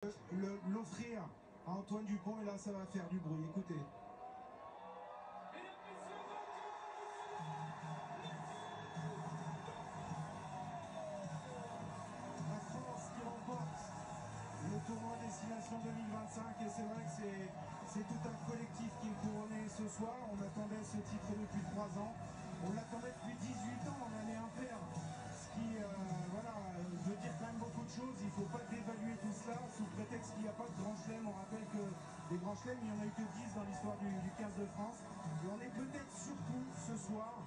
l'offrir à Antoine Dupont, et là ça va faire du bruit, écoutez. La France qui remporte le tournoi Destination 2025, et c'est vrai que c'est tout un collectif qui est couronné ce soir. On attendait ce titre depuis 3 ans, on l'attendait depuis 18 ans en année impaire, ce qui voilà, veut dire quand même beaucoup de choses. Il ne faut pas dévaluer tout cela sous prétexte qu'il n'y a pas de grand chelem. On rappelle que les grands chelems, il n'y en a eu que 10 dans l'histoire du 15 de France, et on est peut-être surtout ce soir,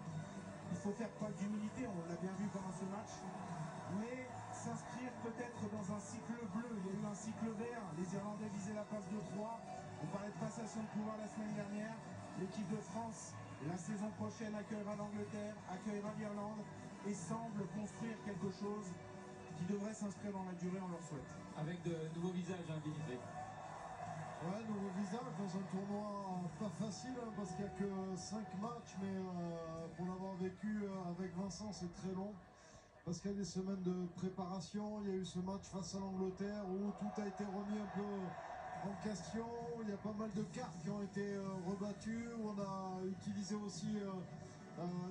il faut faire preuve d'humilité, on l'a bien vu pendant ce match, mais s'inscrire peut-être dans un cycle bleu. Il y a eu un cycle vert, les Irlandais visaient la passe de 3, on parlait de passation de pouvoir la semaine dernière. L'équipe de France, la saison prochaine, accueillera l'Angleterre, accueillera l'Irlande, et semble construire quelque chose qui devrait s'inscrire dans la durée, on leur souhaite. Avec de nouveaux visages, hein, Dimitri. Ouais, nouveau visage dans un tournoi pas facile, hein, parce qu'il n'y a que 5 matchs, mais pour l'avoir vécu avec Vincent, c'est très long. Parce qu'il y a des semaines de préparation, il y a eu ce match face à l'Angleterre où tout a été remis un peu en question, il y a pas mal de cartes qui ont été rebattues, on a utilisé aussi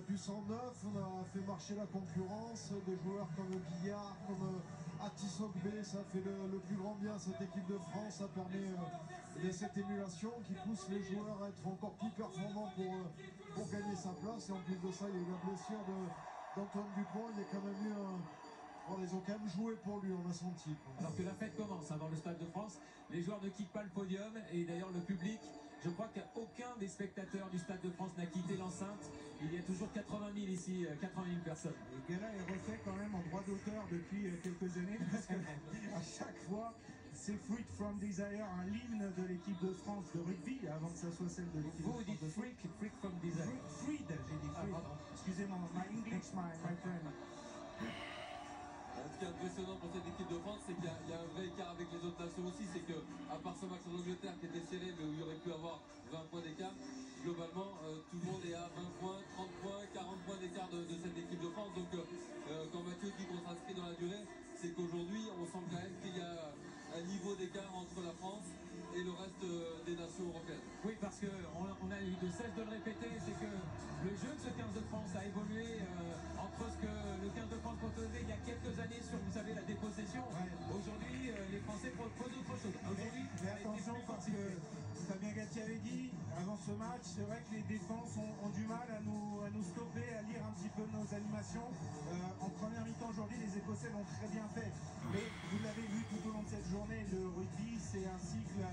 du 109, on a fait marcher la concurrence, des joueurs comme Guillard, comme Atisogbe, ça a fait le plus grand bien à cette équipe de France, ça permet cette émulation qui pousse les joueurs à être encore plus performants pour gagner sa place. Et en plus de ça, il y a eu la blessure d'Antoine Dupont, il y a quand même eu bon, ils ont quand même joué pour lui, on a senti. Alors que la fête commence hein, dans le Stade de France, les joueurs ne quittent pas le podium, et d'ailleurs le public, je crois qu'aucun des spectateurs du Stade de France n'a quitté l'enceinte. Il y a toujours 80 000 ici, 80 000 personnes. Et Guéla est refait quand même en droit d'auteur depuis quelques années, parce que à chaque fois, c'est Fruit from Desire, un hymne de l'équipe de France de rugby, avant que ça soit celle de l'équipe de France. Vous dites freak from Desire. Freed, j'ai dit Freed. Excusez-moi, my English, my friend. Ce qui est impressionnant pour cette équipe de France, c'est qu'il y a un vrai écart avec les autres nations aussi. C'est que, à part ce match en Angleterre qui était serré, mais où il y aurait pu avoir 20 points d'écart, globalement, tout le monde est à 20 points, 30 points, 40 points d'écart de cette équipe de France. Donc, quand Mathieu dit qu'on s'inscrit dans la durée, c'est qu'aujourd'hui, on sent quand même qu'il y a un niveau d'écart entre la France et le reste des nations européennes. Oui, parce qu'on a eu de cesse de le répéter, c'est que le jeu de ce 15 de France a évolué entre ce que le 15 de France proposait il y a quelques années sur, vous savez, la dépossession. Ouais. Aujourd'hui, les Français proposent autre chose. Aujourd'hui, mais attention, parce que Fabien Galtier avait dit avant ce match, c'est vrai que les défenses ont du mal à nous stopper, à lire un petit peu nos animations. En première mi-temps aujourd'hui, les Écossais l'ont très bien fait. Mais vous l'avez vu tout au long de cette journée, le rugby, c'est un cycle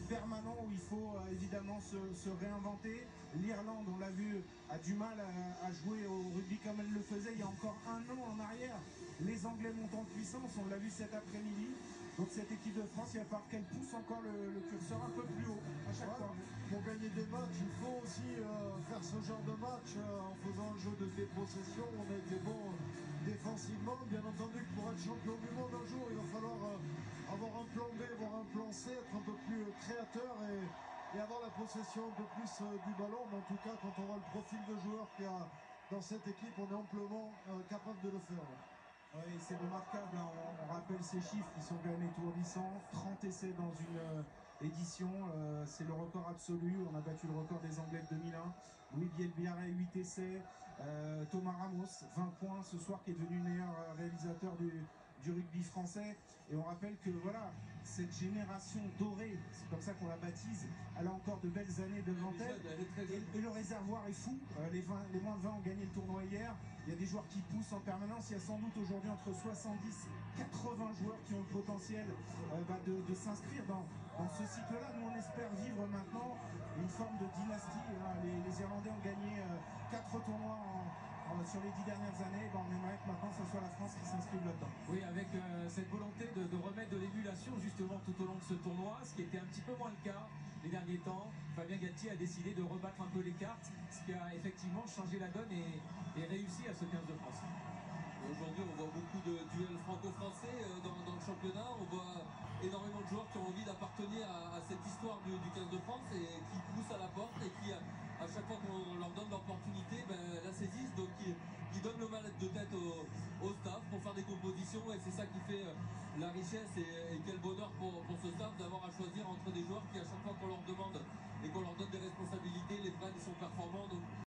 permanent où il faut évidemment se réinventer. L'Irlande, on l'a vu, a du mal à jouer au rugby comme elle le faisait il y a encore 1 an en arrière. Les Anglais montent en puissance, on l'a vu cet après-midi. Donc cette équipe de France, il va falloir qu'elle pousse encore le curseur un peu plus haut à chaque fois. Pour gagner des matchs, il faut aussi faire ce genre de match en faisant un jeu de dépossession. On a été bon défensivement. Bien entendu que pour être champion du monde un jour, il va falloir avoir un plan B, avoir un plan C, être un peu plus créateur et avoir la possession un peu plus du ballon. Mais en tout cas, quand on voit le profil de joueurs qu'il y a dans cette équipe, on est amplement capable de le faire. Oui, c'est remarquable, hein. On rappelle ces chiffres qui sont quand même étourdissants. 30 essais dans une édition, c'est le record absolu. On a battu le record des Anglais de 2001. Louis Bielbiarré, 8 essais. Thomas Ramos, 20 points ce soir, qui est devenu meilleur réalisateur du rugby français. Et on rappelle que voilà, cette génération dorée, c'est comme ça qu'on la baptise, elle a encore de belles années devant elle. Et le réservoir est fou. Les moins de 20 ont gagné le tournoi hier. Il y a des joueurs qui poussent en permanence. Il y a sans doute aujourd'hui entre 70 et 80 joueurs qui ont le potentiel de s'inscrire dans ce cycle-là. Nous, on espère vivre maintenant une forme de dynastie. Les Irlandais ont gagné 4 tournois sur les 10 dernières années. On aimerait que maintenant ce soit la France qui s'inscrive là-dedans. Oui, avec cette volonté de remettre de l'émulation justement tout au long de ce tournoi, ce qui était un petit peu moins le cas les derniers temps. Fabien Galtier a décidé de rebattre un peu les cartes, ce qui a effectivement changé la donne et réussi à ce 15 de France. Aujourd'hui, on voit beaucoup de duels franco-français dans le championnat. On voit énormément de joueurs qui ont envie d'appartenir à cette histoire du 15 de France et qui poussent à la porte et qui, à chaque fois qu'on leur donne l'opportunité, la saisissent, donc qui donnent le mal de tête au staff pour faire des compositions, et c'est ça qui fait la richesse, et quel bonheur pour